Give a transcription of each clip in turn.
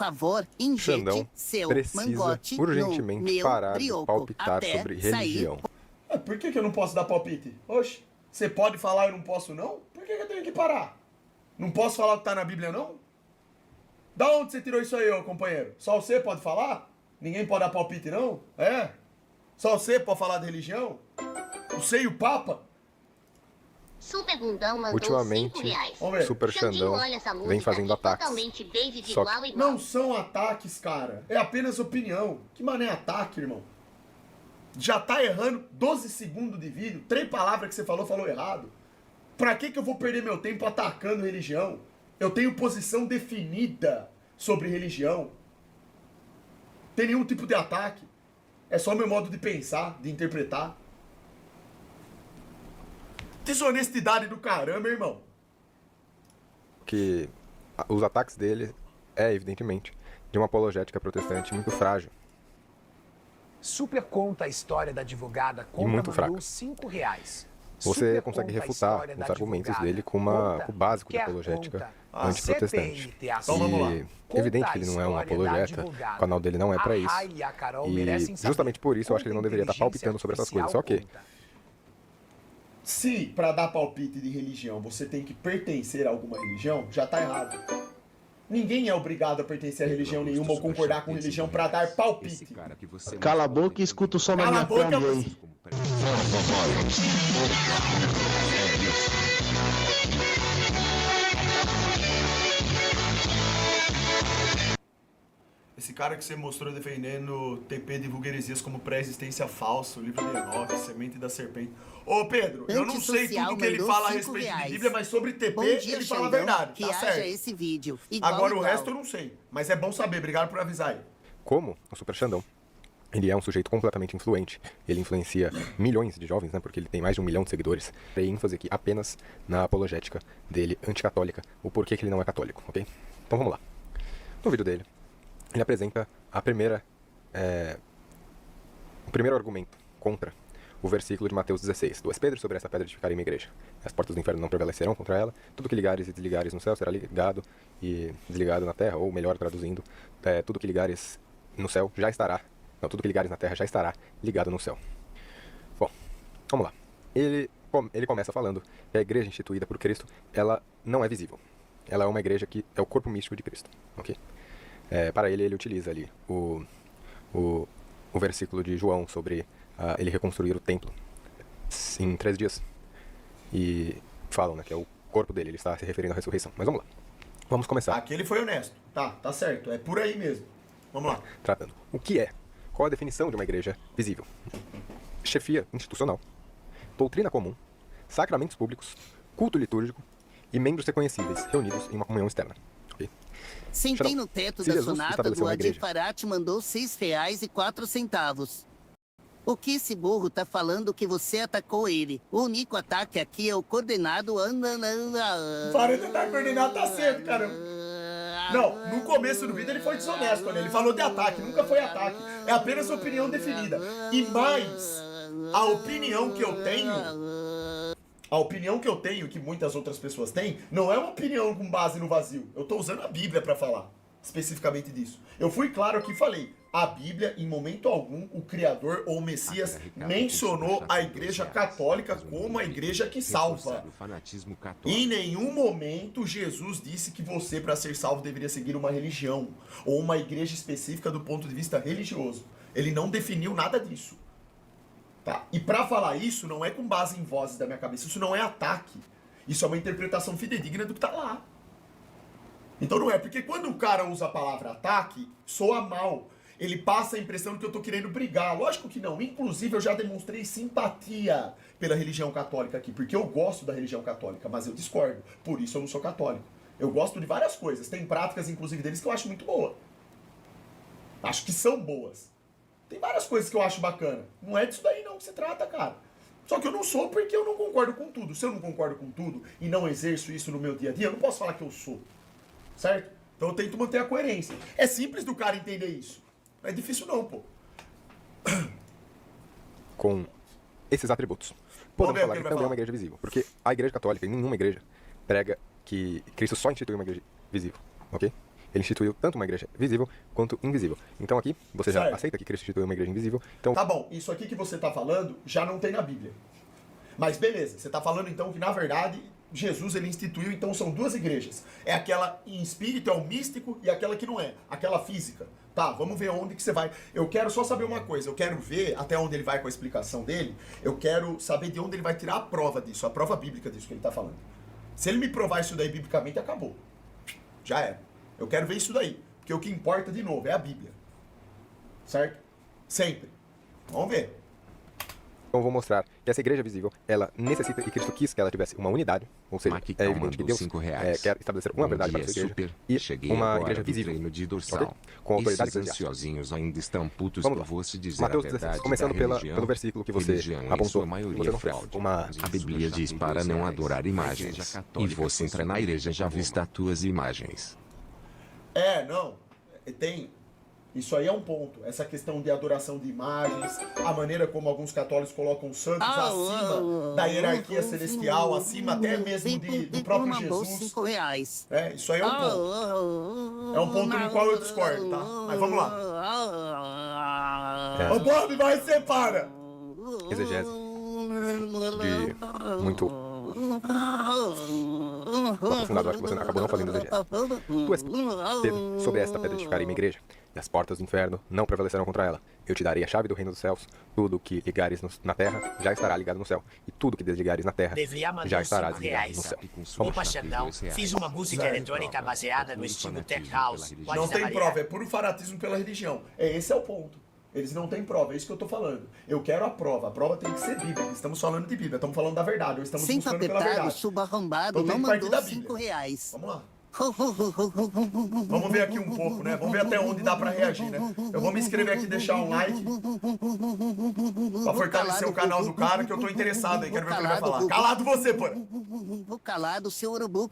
favor, injete Xandão seu precisa mangote urgentemente no meu parar de brioco palpitar até sobre sair. religião. Por que eu não posso dar palpite? Oxe, você pode falar e eu não posso não? Por que eu tenho que parar? Não posso falar o que tá na Bíblia não? Da onde você tirou isso aí, ô companheiro? Só você pode falar? Ninguém pode dar palpite não? É? Só você pode falar de religião? Você e o Papa? Super Gundão mandou Ultimamente, 5 reais. Vamos ver. Super Xandinho, Xandão olha essa música, vem fazendo é ataques. totalmente David Só igual, que igual. Não são ataques, cara. É apenas opinião. Que mané ataque, irmão? Já tá errando 12 segundos de vídeo. 3 palavras que você falou errado. Pra que eu vou perder meu tempo atacando religião? Eu tenho posição definida sobre religião. Tem nenhum tipo de ataque. É só meu modo de pensar, de interpretar. Desonestidade do caramba, irmão. Que os ataques dele é, evidentemente, de uma apologética protestante muito frágil. Super conta a história da advogada. Conta muito mandou fraca. 5 reais. Você Super consegue conta a refutar história da os argumentos advogada. dele com Conta, o básico de quer apologética conta. antiprotestante. CPI, TSE. Então vamos lá. E evidente que ele não é um apologeta, o canal dele não é pra isso. E justamente por isso eu acho que ele não deveria estar palpitando sobre essas coisas. Só que Se pra dar palpite de religião você tem que pertencer a alguma religião, já tá errado. Ninguém é obrigado a pertencer a religião nenhuma ou concordar com religião pra dar palpite. Cala a boca e escuta o som da Cala a minha boca, thumb aí. Esse cara que você mostrou defendendo TP divulga heresias como pré-existência falsa, o livro de Enoque, semente da serpente. Ô Pedro, eu não sei Antissocial tudo que ele mandou fala a 5 respeito de reais. Bíblia, mas sobre TP Bom dia, ele fala a Xandão, verdade, que tá haja certo. esse vídeo. Igual, Agora o igual. resto eu não sei, mas é bom saber, obrigado por avisar aí. como o Super Xandão, ele é um sujeito completamente influente, ele influencia milhões de jovens, né, porque ele tem mais de 1 milhão de seguidores. Dei ênfase aqui apenas na apologética dele anticatólica, o porquê que ele não é católico, ok? Então vamos lá. No vídeo dele, ele apresenta o primeiro argumento contra o versículo de Mateus 16. Tu és Pedro, sobre essa pedra edificarei minha igreja. As portas do inferno não prevalecerão contra ela. Tudo que ligares e desligares no céu será ligado e desligado na terra, ou melhor traduzindo, tudo que ligares no céu já estará, não, tudo que ligares na terra já estará ligado no céu. Bom, vamos lá. Ele começa falando que a igreja instituída por Cristo, ela não é visível. Ela é uma igreja que é o corpo místico de Cristo, ok? Para ele utiliza ali o versículo de João sobre ele reconstruir o templo em 3 dias. E falam, né, que é o corpo dele, ele está se referindo à ressurreição. Mas vamos lá. Vamos começar. Aqui ele foi honesto. Tá certo, é por aí mesmo. Vamos lá. Tratando. O que é? Qual a definição de uma igreja visível? Chefia institucional, doutrina comum, sacramentos públicos, culto litúrgico e membros reconhecíveis reunidos em uma comunhão externa. Okay? Sentei Xandão, no teto se da Jesus sonata estabeleceu do uma igreja, Adifarate mandou R$6,04. O que esse burro tá falando que você atacou ele? O único ataque aqui é o coordenado... Para de tentar coordenar, tá certo, caramba. Não, no começo do vídeo ele foi desonesto, né? Ele falou de ataque, nunca foi ataque. É apenas opinião definida. E mais, a opinião que eu tenho, que muitas outras pessoas têm, não é uma opinião com base no vazio. Eu tô usando a Bíblia pra falar especificamente disso. Eu fui claro aqui e falei, a Bíblia, em momento algum, o Criador ou o Messias mencionou a Igreja Católica como a igreja que salva. Em nenhum momento Jesus disse que você, para ser salvo, deveria seguir uma religião ou uma igreja específica do ponto de vista religioso. Ele não definiu nada disso. Tá? E para falar isso, não é com base em vozes da minha cabeça, isso não é ataque. Isso é uma interpretação fidedigna do que tá lá. Então não é, porque quando o cara usa a palavra ataque, soa mal. Ele passa a impressão de que eu tô querendo brigar. Lógico que não. Inclusive, eu já demonstrei simpatia pela religião católica aqui, porque eu gosto da religião católica, mas eu discordo. Por isso eu não sou católico. Eu gosto de várias coisas. Tem práticas, inclusive, deles que eu acho muito boa. Acho que são boas. Tem várias coisas que eu acho bacana. Não é disso daí não que se trata, cara. Só que eu não sou porque eu não concordo com tudo. Se eu não concordo com tudo e não exerço isso no meu dia a dia, eu não posso falar que eu sou. Certo? Então eu tento manter a coerência. É simples do cara entender isso. Não é difícil não, pô. com esses atributos, podemos falar que também é uma igreja visível. Porque a igreja católica, em nenhuma igreja, prega que Cristo só instituiu uma igreja visível, ok? ele instituiu tanto uma igreja visível quanto invisível. Então aqui, você já Certo. aceita que Cristo instituiu uma igreja invisível. Então, Tá bom, isso aqui que você tá falando já não tem na Bíblia. Mas beleza, você tá falando então que na verdade Jesus ele instituiu, então são duas igrejas. É aquela em espírito, é o místico, e aquela que não é, aquela física. Tá, vamos ver onde que você vai. Eu quero só saber uma coisa, eu quero ver até onde ele vai com a explicação dele, eu quero saber de onde ele vai tirar a prova disso, a prova bíblica disso que ele tá falando. Se ele me provar isso daí biblicamente, acabou. Já era. Eu quero ver isso daí, porque o que importa, de novo, é a Bíblia. Certo? Sempre. Vamos ver. eu vou mostrar que essa igreja visível, ela necessita, e Cristo quis que ela tivesse uma unidade, ou seja, é evidente que Deus quer estabelecer uma verdade para a sua igreja, e uma igreja visível, ok? Com autoridade Esses eclesiástica. ansiosinhos ainda estão putos Vamos por lá. você dizer Mateus a 16, verdade começando da pelo religião. versículo que você Religião, em apontou, sua maioria, você não é fez fraude. uma... A Bíblia diz para não adorar imagens. E você entra na igreja já viu estatuas e imagens. Não. Tem. Isso aí é um ponto. Essa questão de adoração de imagens, a maneira como alguns católicos colocam os santos acima da hierarquia celestial, acima até mesmo do próprio Jesus. R$5. Isso aí é um ponto. É um ponto no qual eu discordo, tá? Mas vamos lá. Ô Bob, vai ser para! exegese de muito aprofundado, acho que você acabou não fazendo exegese. Tu és Pedro, sobre esta pedra edificarei minha igreja, e as portas do inferno não prevalecerão contra ela. Eu te darei a chave do reino dos céus. Tudo que ligares na terra já estará ligado no céu, e tudo que desligares na terra Devia mandar já estará R$5. desligado no céu. Opa, Xandão, fiz uma música eletrônica baseada no estilo Tech House. Pode Não tem avaliar. prova, é puro fanatismo pela religião. Esse é o ponto. Eles não têm prova, é isso que eu tô falando. Eu quero a prova tem que ser bíblica. Estamos falando de Bíblia, estamos falando da verdade, ou estamos Cinto buscando pela apertado, verdade. subarrombado, Então tem não que partir mandou da Bíblia. R$5. Vamos lá. Vamos ver aqui um pouco, né? Vamos ver até onde dá pra reagir, né? Eu vou me inscrever aqui, deixar um like pra fortalecer o canal do cara, que eu tô interessado aí, quero ver o que ele vai falar. Calado você, pô! Vou calado, seu urubu.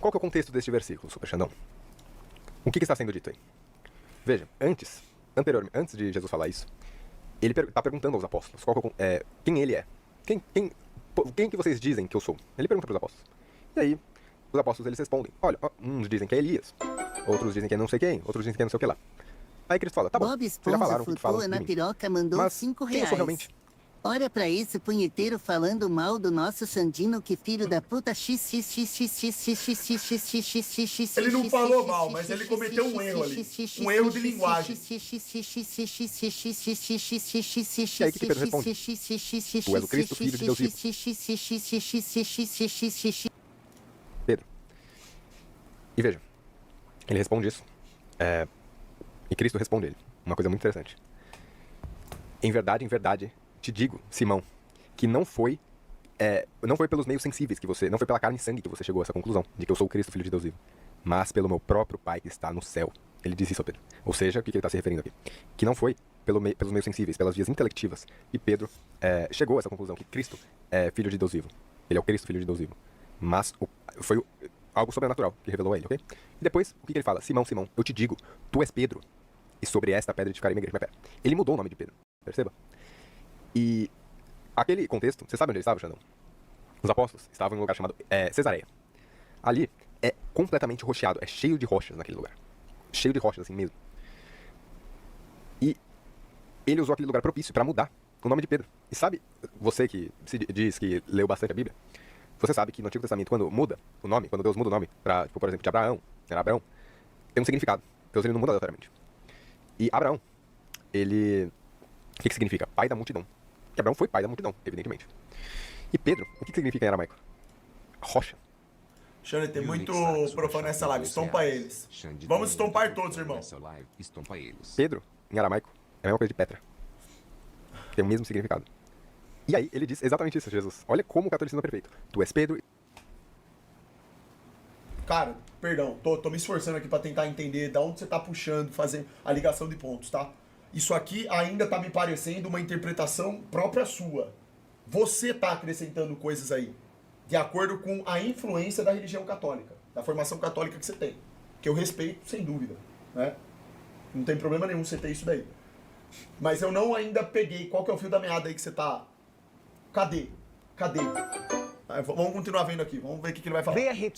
Qual que é o contexto deste versículo, Super Xandão? O que está sendo dito aí? Veja, antes de Jesus falar isso, ele está perguntando aos apóstolos quem ele é. Quem que vocês dizem que eu sou? Ele pergunta para os apóstolos. E aí, os apóstolos eles respondem. Olha, uns dizem que é Elias, outros dizem que é não sei quem, outros dizem que é não sei o que lá. Aí Cristo fala, tá bom, Bob vocês já Esponja falaram o que falam flutua de na mim. piroca, mandou Mas R$5. quem eu sou realmente? Olha pra esse punheteiro falando mal do nosso Sandino, que filho da puta Ele não falou mal, mas ele cometeu um erro ali. Um erro de linguagem. E aí, o que Pedro responde? Tu és o Cristo, filho de Deus vivo. Pedro. E veja, ele responde isso. E Cristo responde ele. Uma coisa muito interessante. Em verdade, te digo, Simão, que não foi pelos meios sensíveis que você, não foi pela carne e sangue que você chegou a essa conclusão, de que eu sou o Cristo, filho de Deus vivo, mas pelo meu próprio Pai que está no céu. Ele disse isso a Pedro. Ou seja, o que ele está se referindo aqui? Que não foi pelos meios sensíveis, pelas vias intelectivas, e Pedro chegou a essa conclusão, que Cristo é filho de Deus vivo. Ele é o Cristo, filho de Deus vivo. Mas foi algo sobrenatural que revelou a ele, ok? E depois, o que ele fala? Simão, Simão, eu te digo, tu és Pedro, e sobre esta pedra edificarei minha igreja. Mas pera, ele mudou o nome de Pedro, perceba? E aquele contexto, você sabe onde ele estava, Xandão? Os apóstolos estavam em um lugar chamado Cesareia. Ali é completamente rocheado, é cheio de rochas naquele lugar. Cheio de rochas, assim mesmo. E ele usou aquele lugar propício para mudar o nome de Pedro. E sabe, você que se diz que leu bastante a Bíblia, você sabe que no Antigo Testamento, quando muda o nome, quando Deus muda o nome para, tipo, por exemplo, de Abraão, era Abraão, tem um significado. Deus ele não muda aleatoriamente. E Abraão, ele... O que significa? Pai da multidão. Que Abraão foi pai da multidão, evidentemente. E Pedro, o que significa em aramaico? Rocha. Xande, tem muito profano nessa live. Estompa eles. Vamos estompar todos, irmão. Pedro, em aramaico, é a mesma coisa de Petra. Tem o mesmo significado. E aí, ele diz exatamente isso, Jesus. Olha como o catolicismo é perfeito. Tu és Pedro. Cara, perdão, tô me esforçando aqui pra tentar entender da onde você tá puxando, fazer a ligação de pontos, tá? Isso aqui ainda tá me parecendo uma interpretação própria sua. Você tá acrescentando coisas aí, de acordo com a influência da religião católica, da formação católica que você tem. Que eu respeito, sem dúvida, né? Não tem problema nenhum você ter isso daí. Mas eu não ainda peguei qual que é o fio da meada aí que você tá... Cadê? Vamos continuar vendo aqui, vamos ver o que ele vai falar. BRYA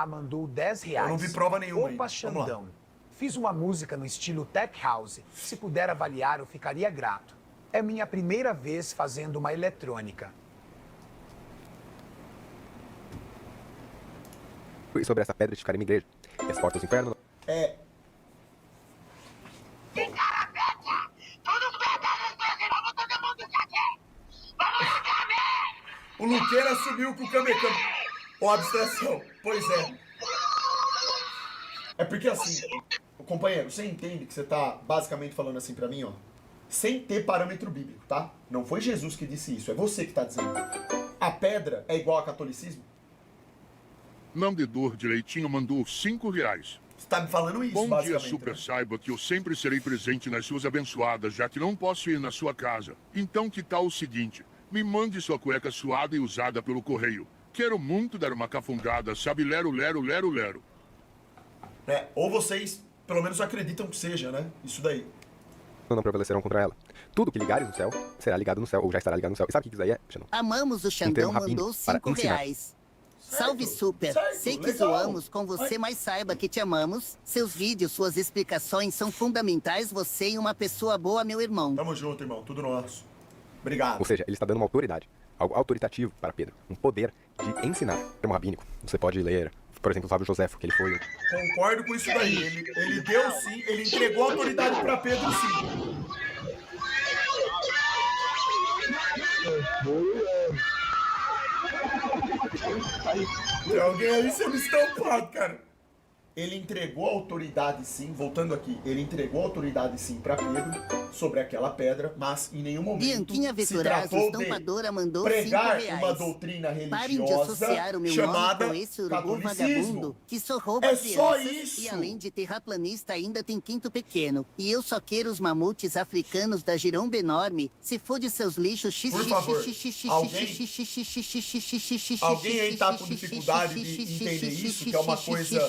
mandou R$10. Eu não vi prova nenhuma Opa, ainda. Vamos lá. Xandão. Fiz uma música no estilo Tech House. Se puder avaliar, eu ficaria grato. É minha primeira vez fazendo uma eletrônica. E sobre essa pedra edificar uma igreja e as portas do inferno. O Luqueira assumiu com o Kamekame. Ó, abstração. Pois é. É porque assim, companheiro, você entende que você tá basicamente falando assim pra mim, ó, sem ter parâmetro bíblico, tá? Não foi Jesus que disse isso, é você que tá dizendo. A pedra é igual a catolicismo? Não de dor direitinho mandou R$5. Você tá me falando isso, Bom dia, basicamente. Super. Né? Saiba que eu sempre serei presente nas suas abençoadas, já que não posso ir na sua casa. Então que tal o seguinte? Me mande sua cueca suada e usada pelo correio. Quero muito dar uma cafungada, sabe? Lero, lero, lero, lero. É, ou vocês, pelo menos, acreditam que seja, né? Isso daí. Não prevalecerão contra ela. Tudo que ligares no céu será ligado no céu, ou já estará ligado no céu. E sabe o que isso aí é, Xandão? Amamos o Xandão, mandou para R$5. ensinar. Salve, Super. certo, Sei que legal. zoamos com você, mas saiba que te amamos. Seus vídeos, suas explicações são fundamentais. Você e uma pessoa boa, meu irmão. Tamo junto, irmão. Tudo nosso. Obrigado. Ou seja, ele está dando uma autoridade, algo autoritativo para Pedro, um poder de ensinar. Termo rabínico. Você pode ler, por exemplo, o Flávio Joséfo, que ele foi... Concordo com isso daí. Ele deu sim, ele entregou a autoridade pra Pedro sim. Tem alguém aí sendo estampado, cara. Ele entregou a autoridade sim, voltando aqui, ele entregou a autoridade sim pra Pedro sobre aquela pedra, mas em nenhum momento Bianquinha se Vetorazzo, tratou de estampadora, mandou pregar R$5. uma doutrina Parem de associar religiosa o meu nome chamada com esse urubu catolicismo. vagabundo que só rouba É crianças. só isso. E além de terraplanista, ainda tem quinto pequeno. E eu só quero os mamutes africanos da giromba enorme. Se for de seus lixos, Por favor, alguém aí tá com dificuldade de entender isso, que é uma coisa,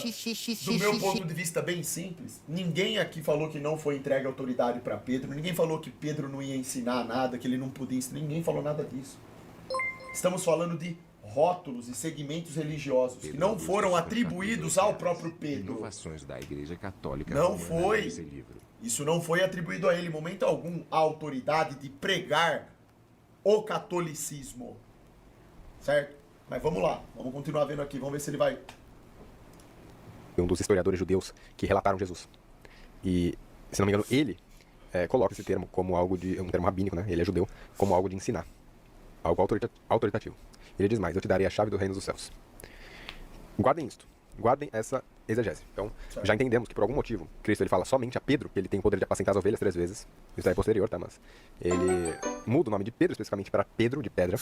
do meu ponto de vista, bem simples. Ninguém aqui falou que não foi entregue a autoridade para Pedro. Ninguém falou que Pedro não ia ensinar nada, que ele não podia ensinar. Ninguém falou nada disso. Estamos falando de rótulos e segmentos religiosos que não foram atribuídos ao próprio Pedro. Inovações da Igreja Católica. Não Romana foi. nesse livro. Isso não foi atribuído a ele em momento algum a autoridade de pregar o catolicismo. Certo? Mas vamos lá. Vamos continuar vendo aqui. Vamos ver se ele vai... um dos historiadores judeus que relataram Jesus. E, se não me engano, ele coloca esse termo como algo de... um termo rabínico, né? Ele é judeu, como algo de ensinar. Algo autoritativo. Ele diz mais, eu te darei a chave do reino dos céus. Guardem isto. Guardem essa exegese. Então, certo. Já entendemos que por algum motivo, Cristo ele fala somente a Pedro, que ele tem o poder de apacentar as ovelhas 3 vezes. Isso é posterior, tá? Mas ele muda o nome de Pedro especificamente para Pedro de Pedra. Ele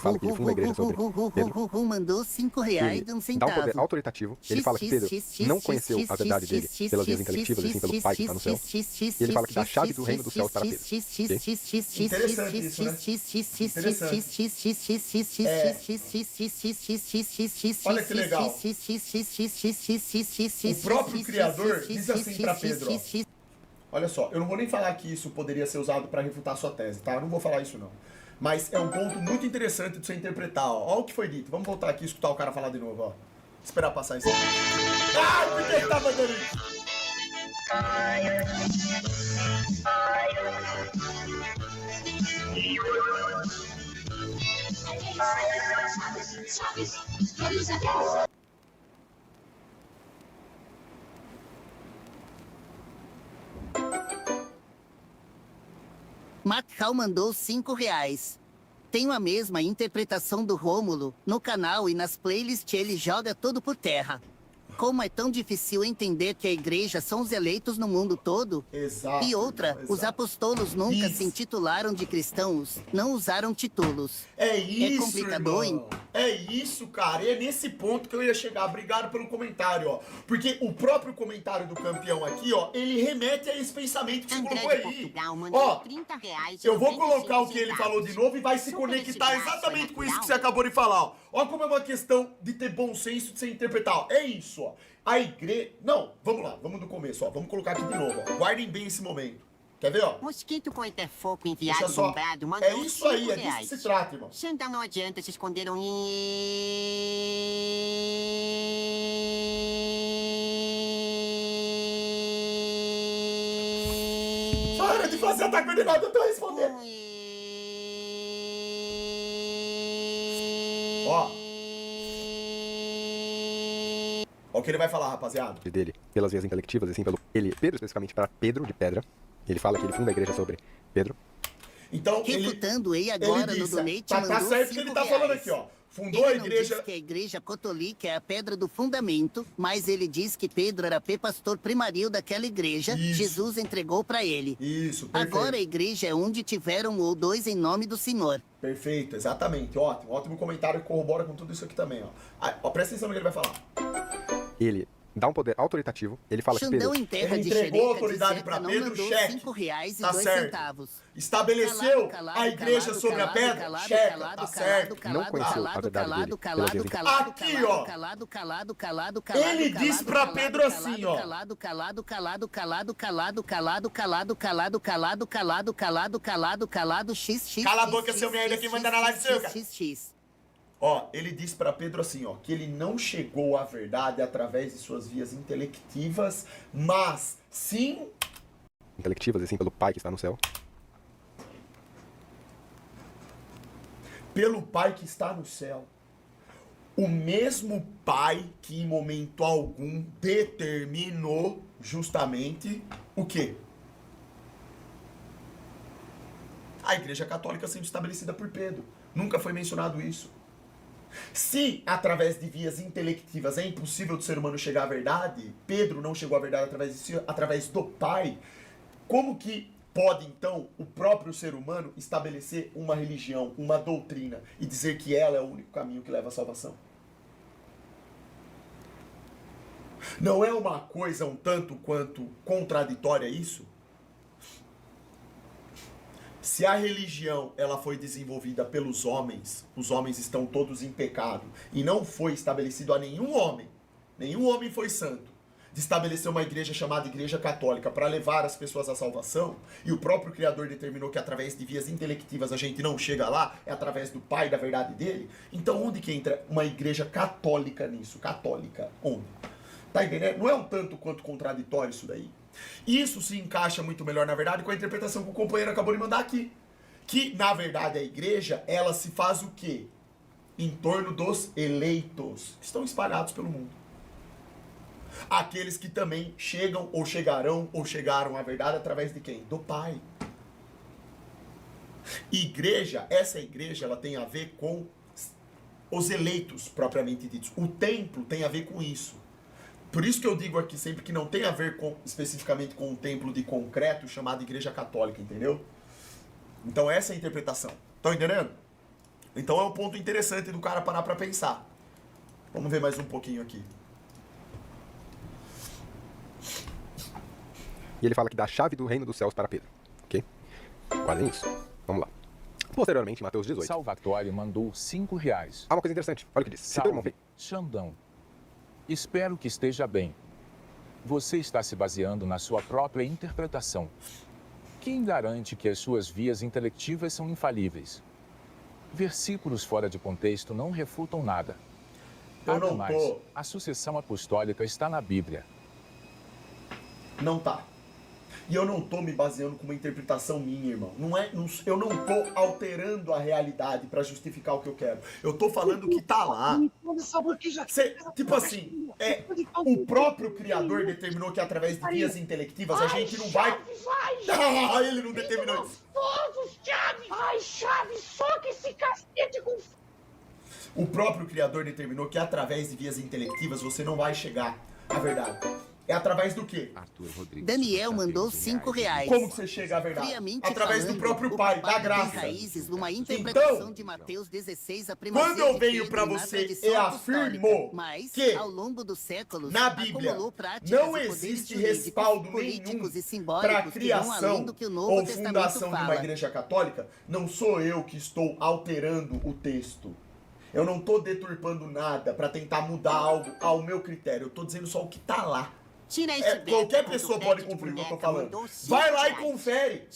fala que ele funda a igreja sobre Pedro. Mandou R$5 e um Ele dá um poder centavo. autoritativo. Ele fala que Pedro não conheceu a verdade dele pelas vias intelectivas, assim pelo Pai que está no céu. E ele fala que dá a chave do reino dos céus para Pedro. Interessante isso, né? Olha que legal. O próprio Criador diz assim pra Pedro, ó. Olha só, eu não vou nem falar que isso poderia ser usado para refutar sua tese, tá? Eu não vou falar isso, não. Mas é um ponto muito interessante de você interpretar, ó. Olha o que foi dito. Vamos voltar aqui e escutar o cara falar de novo, ó. Esperar passar isso aqui. Ah, por que ele tá mandando isso? Macau mandou R$5. Tenho a mesma interpretação do Rômulo. No canal e nas playlists ele joga tudo por terra. Como é tão difícil entender que a igreja são os eleitos no mundo todo? Exato. E outra, exato. os apostolos nunca Isso. se intitularam de cristãos, não usaram títulos. É isso, complicador, irmão. É isso, cara. E é nesse ponto que eu ia chegar. Obrigado pelo comentário, ó. Porque o próprio comentário do campeão aqui, ó, ele remete a esse pensamento que você colocou aí. Ó, eu vou colocar o que ele falou de novo e vai se conectar exatamente com isso que você acabou de falar, ó. Ó como é uma questão de ter bom senso, de você interpretar, ó. É isso, ó. A igreja... Não, vamos lá. Vamos do começo, ó. Vamos colocar aqui de novo, ó. Guardem bem esse momento. Quer ver, ó? Mosquito com hiperfoco Deixa enviado só. bombado mandou É isso aí, é disso R$5. que se trata, irmão. Xandão não adianta, se esconderam Para de fazer ataque coordenado, eu tô respondendo. Ó. Ó o que ele vai falar, rapaziada. Dele, pelas vias intelectivas, assim, pelo ele, Pedro especificamente para Pedro de Pedra. Ele fala que ele funda a igreja sobre Pedro. Então, Refutando ele agora no disse, donate tá mandou certo que ele tá falando R$5. aqui, ó. Fundou a Ele não igreja... diz que a igreja católica é a pedra do fundamento, mas ele diz que Pedro era pastor primário daquela igreja. Isso. Jesus entregou para ele. Isso, perfeito. Agora a igreja é onde tiveram ou dois em nome do Senhor. Perfeito, exatamente. Ótimo, ótimo comentário que corrobora com tudo isso aqui também, ó. Ah, ó, presta atenção no que ele vai falar. Ele dá um poder autoritativo. Ele fala que Xandão Pedro em terra Ele de entregou Xereca a autoridade de pra Zeca não Pedro, mandou cheque. R$5 Tá e certo. 2 centavos. Estabeleceu Calado, a igreja calado, sobre a calado, pedra? calado, Checa, calado, tá calado, certo. calado, Não conheceu a calado, verdade calado, dele, calado, pelas calado, Aqui, calado, ó. calado, calado, calado, Ele calado, diz pra calado, Pedro calado, assim, ó. calado, calado, calado, calado, calado, calado, calado, calado, calado, calado, calado, calado, calado, x. Cala a boca, seu merda, quem manda na live seu, cara. x. Ó, ele diz pra Pedro assim, ó, que ele não chegou à verdade através de suas vias intelectivas, mas sim... intelectivas, assim, pelo Pai que está no céu. Pelo Pai que está no céu. O mesmo Pai que em momento algum determinou justamente o quê? A Igreja Católica sendo estabelecida por Pedro. Nunca foi mencionado isso. Se através de vias intelectivas é impossível do ser humano chegar à verdade, Pedro não chegou à verdade através do Pai, como que pode então o próprio ser humano estabelecer uma religião, uma doutrina e dizer que ela é o único caminho que leva à salvação? Não é uma coisa um tanto quanto contraditória isso? Se a religião ela foi desenvolvida pelos homens, os homens estão todos em pecado, e não foi estabelecido a nenhum homem foi santo, de estabelecer uma igreja chamada Igreja Católica para levar as pessoas à salvação, e o próprio Criador determinou que através de vias intelectivas a gente não chega lá, é através do Pai, da verdade dele, então onde que entra uma igreja católica nisso? Católica, onde? Tá entendendo? Não é um tanto quanto contraditório isso daí? Isso se encaixa muito melhor, na verdade, com a interpretação que o companheiro acabou de mandar aqui. Que, na verdade, a igreja, ela se faz o quê? Em torno dos eleitos, que estão espalhados pelo mundo. Aqueles que também chegam, ou chegarão, ou chegaram à verdade através de quem? Do Pai. Igreja, essa igreja, ela tem a ver com os eleitos, propriamente ditos. O templo tem a ver com isso. Por isso que eu digo aqui sempre que não tem a ver especificamente com um templo de concreto chamado Igreja Católica, entendeu? Então essa é a interpretação. Estão entendendo? Então é um ponto interessante do cara parar pra pensar. Vamos ver mais um pouquinho aqui. E ele fala que dá a chave do reino dos céus para Pedro. Ok? Guardem isso. Vamos lá. Posteriormente, em Mateus 18. Salvatore mandou R$5. Há uma coisa interessante. Olha o que diz. Se teu irmão vem. Xandão. Espero que esteja bem. Você está se baseando na sua própria interpretação. Quem garante que as suas vias intelectivas são infalíveis? Versículos fora de contexto não refutam nada. Ademais, a sucessão apostólica está na Bíblia. Não tá. E eu não tô me baseando com uma interpretação minha, irmão. Eu não tô alterando a realidade pra justificar o que eu quero. Eu tô falando o que tá lá. Tipo assim, o próprio Criador determinou que através de vias intelectivas a gente não vai... Ah, ele não determinou isso. Ai, Chaves, soca esse cacete com... O próprio Criador determinou que através de vias intelectivas você não vai chegar à verdade. É através do quê? Daniel mandou R$5. Como que você chega à verdade? Friamente Através falando, do próprio Pai, da graça. Raízes numa interpretação Então, de Mateus 16, a quando eu venho para você e afirmo que ao longo dos séculos, na Bíblia não existe respaldo nenhum para a criação ou fundação de uma igreja católica, não sou eu que estou alterando o texto. Eu não estou deturpando nada para tentar mudar algo ao meu critério. Eu estou dizendo só o que está lá. Qualquer pessoa pode cumprir o que eu tô falando. Vai lá e confere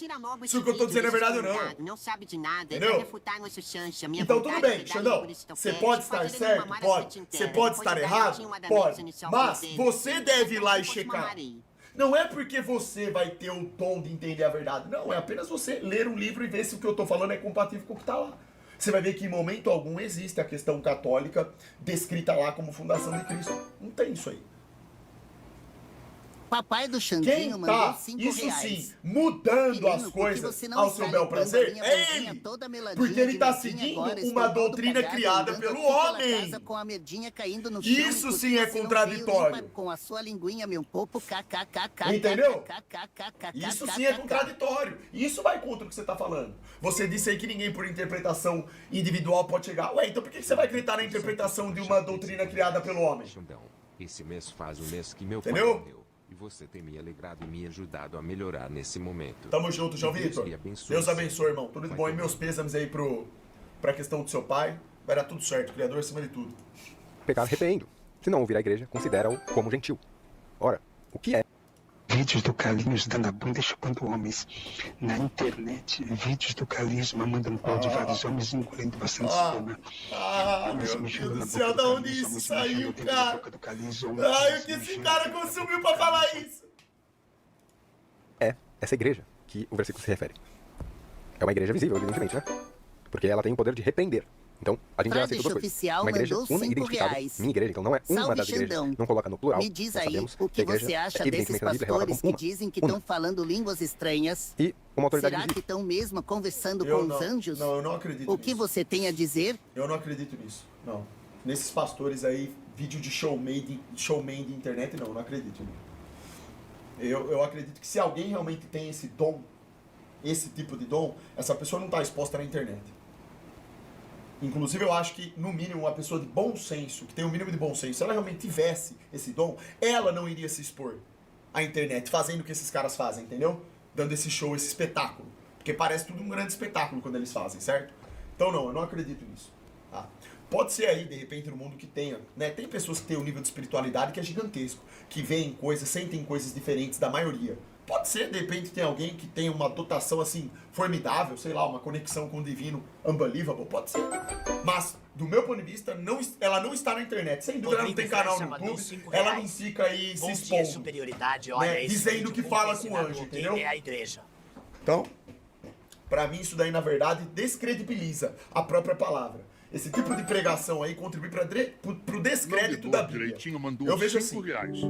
se o que eu tô dizendo é verdade ou não. Não sabe de nada, entendeu? vai refutar nosso chancha. Minha Então tudo vontade bem, de dar Xandão. livro de Você topete, pode estar fazer ele certo? mamar a Pode. noite Você inteira. pode Depois estar dar errado? jeitinho uma da Pode. noite inicial Mas dele. você deve ir lá e Depois checar. mamarei. Não é porque você vai ter o dom de entender a verdade. Não, é apenas você ler um livro e ver se o que eu tô falando é compatível com o que tá lá. Você vai ver que em momento algum existe a questão católica descrita lá como fundação de Cristo. Não tem isso aí. Papai do Quem Xandinho mandou tá, 5 isso reais. sim, mudando Querido, as porque coisas você não ao está seu bel limpando a prazer minha é bundinha ele. toda meladinha Porque ele de tá medinha, seguindo agora estou uma todo doutrina cagado, criada andando pelo aqui pela homem. casa com a medinha caindo no chão, Isso enquanto sim é você não contraditório. veio, limpa com a sua linguinha, meu popo, kkkk. Entendeu? Isso sim é contraditório. Isso vai contra o que você tá falando. Você disse aí que ninguém por interpretação individual pode chegar. Ué, então por que você vai acreditar na interpretação de uma doutrina criada pelo homem? Esse mês faz um mês que meu pai Entendeu? morreu. E você tem me alegrado e me ajudado a melhorar nesse momento. Tamo junto, João Vitor. Deus abençoe, irmão. Tudo de bom. E meus pêsames aí pra questão do seu pai. Vai dar tudo certo. Criador acima de tudo. Pecado arrependo. Se não ouvir a igreja, considera-o como gentil. Ora, o que é? Vídeos do Carlinhos dando a bunda e chupando homens. Na internet, vídeos do Carlinhos mamando no pau de vários homens e engolindo bastante cena. Meu Deus do céu, da onde isso saiu, cara? Ai, o que esse cara consumiu pra falar isso? É essa igreja que o versículo se refere. É uma igreja visível, evidentemente, né? Porque ela tem o poder de repreender. Então, a gente já aceita duas coisas. Oficial Uma igreja mandou 5 identificada, reais. minha igreja, então não é uma Salve, das igrejas. Xandão. Não coloca no plural. Me diz nós aí sabemos o que a igreja você acha é desses evidentemente na Bíblia relata pastores como que dizem que estão falando línguas estranhas. E uma autoridade Será que visível. estão mesmo conversando Eu com não- os anjos? não, eu não acredito O que nisso. você tem a dizer? Eu não acredito nisso, não. Nesses pastores aí, vídeo de showman de internet, não, eu não acredito. Eu acredito que se alguém realmente tem esse dom, esse tipo de dom, essa pessoa não está exposta na internet. Inclusive, eu acho que, no mínimo, uma pessoa de bom senso, que tem o mínimo de bom senso, se ela realmente tivesse esse dom, ela não iria se expor à internet, fazendo o que esses caras fazem, entendeu? Dando esse show, esse espetáculo. Porque parece tudo um grande espetáculo quando eles fazem, certo? Então, não, eu não acredito nisso. Tá? Pode ser aí, de repente, no mundo que tenha, né? Tem pessoas que têm um nível de espiritualidade que é gigantesco, que veem coisas, sentem coisas diferentes da maioria. Pode ser, de repente, tem alguém que tem uma dotação, assim, formidável, sei lá, uma conexão com o divino unbelievable, pode ser. Mas, do meu ponto de vista, ela não está na internet. Sem dúvida, ela não tem canal no YouTube, ela não fica aí se expondo, superioridade, olha, né, esse dizendo vídeo que com fala esse com anjo, adulto entendeu? É a igreja. Então, pra mim, isso daí, na verdade, descredibiliza a própria palavra. Esse tipo de pregação aí contribui pro descrédito da Bíblia. Direitinho mandou Eu vejo 5 assim. reais.